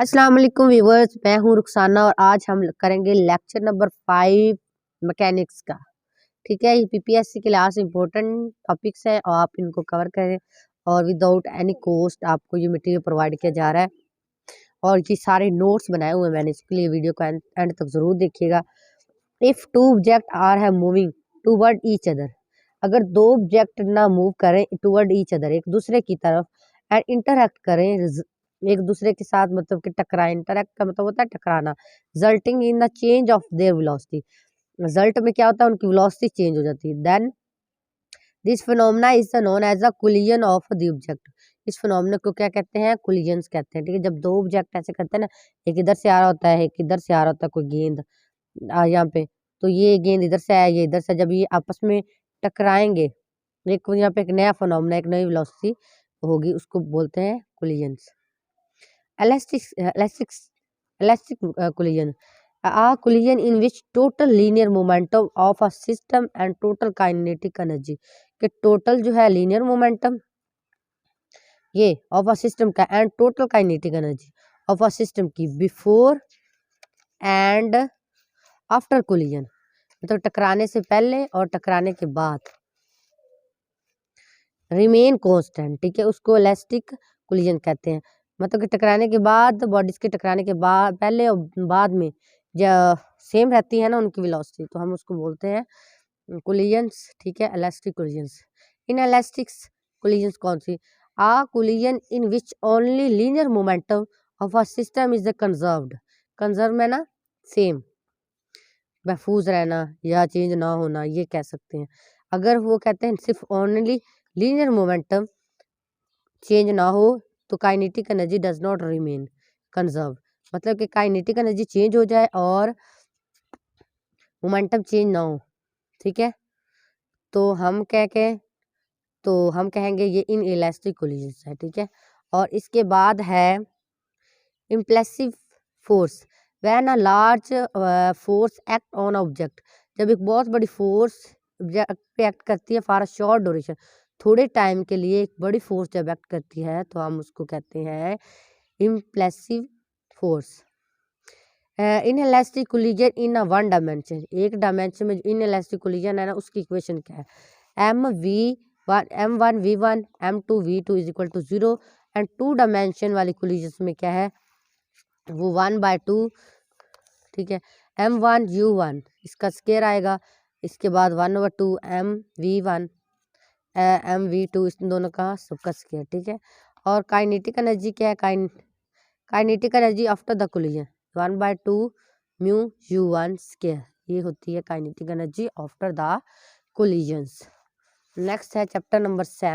अस्सलाम वालेकुम व्यूवर्स, मैं हूं रुखसाना और आज हम करेंगे लेक्चर नंबर 5 मैकेनिक्स का। ठीक है, ये पीपीएससी के लास्ट इंपॉर्टेंट टॉपिक्स हैं और आप इनको कवर करें और विदाउट एनी कॉस्ट आपको ये मटेरियल प्रोवाइड किया जा रहा है और ये सारे नोट्स बनाए हुए हैं मैंने, इसके लिए वीडियो को एंड तक ज़रूर देखिएगा। इफ़ टू ऑब्जेक्ट आर है मूविंग टूवर्ड ईच अदर, अगर दो ऑब्जेक्ट ना मूव करें टूवर्ड ईच अदर, एक दूसरे की तरफ, एंड इंटरैक्ट करें एक दूसरे के साथ, मतलब कि टकराएं। इंटरैक्ट का मतलब होता है टकराना। Resulting in the change of their velocity, result में क्या होता है, उनकी वेलोसिटी चेंज हो जाती है। Then this phenomena is known as a collision of the object, इस फिनोमेना को क्या कहते हैं, कोलिजन्स कहते हैं। ठीक है, जब दो ऑब्जेक्ट ऐसे करते हैं ना, एक इधर से आ रहा होता है, एक इधर से आ रहा होता है, कोई गेंद यहाँ पे, तो ये गेंद इधर से आया, ये इधर से, जब ये आपस में टकराएंगे, एक यहाँ पे एक नया फिनोमेना, एक नई वेलोसिटी होगी, उसको बोलते हैं collisions. Elastic collision, a collision in which total linear momentum of a system and total kinetic energy, कि टोटल जो है लीनियर मोमेंटम ये ऑफ अ सिस्टम का and total kinetic energy of a system की बिफोर एंड आफ्टर कोलिजन, मतलब टकराने से पहले और टकराने के बाद रिमेन कांस्टेंट। ठीक है, उसको इलास्टिक कोलिजन कहते हैं। मतलब कि टकराने के बाद, बॉडीज के टकराने के बाद, पहले और बाद में सेम रहती है ना उनकी वेलोसिटी, तो हम उसको बोलते हैं कोलिजन्स। ठीक है, elastic collisions. Inelastics collisions कौन सी, a collision in which only linear momentum of a system is conserved, conserve में ना सेम, महफूज रहना या चेंज ना होना, ये कह सकते हैं। अगर वो कहते हैं सिर्फ ओनली लीनियर मोमेंटम चेंज ना हो तो kinetic energy does not remain conserve, मतलब कि काइनेटिक एनर्जी चेंज हो जाए और मोमेंटम चेंज ना हो। ठीक है, तो हम हम कहेंगे ये इन इलास्टिक कोलिजन्स है। ठीक है, और इसके बाद है impressive force, when a large force act on object, जब एक बहुत बड़ी फोर्स ऑब्जेक्ट पे एक्ट करती है फॉर अ शॉर्ट ड्यूरेशन, थोड़े टाइम के लिए एक बड़ी फोर्स जब एक्ट करती है तो हम उसको कहते हैं impressive force. In elastic collision in a one dimension, एक डायमेंशन में इन इलास्टिक कोलिजन है ना, उसकी इक्वेशन क्या है, M1 M2 V2 is equal to 0, and two dimension वाली कोलिजन में क्या है, वो 1/2। ठीक है, M1U1 इसका स्केयर आएगा, इसके बाद 1/2 MV1 MV2, इस दोनों का सबका स्केयर। ठीक है, और काइनेटिक एनर्जी क्या है, kinetic energy after the collision 1/2 μU1 square, ये होती है kinetic energy after the collisions. Next है चैप्टर नंबर 7।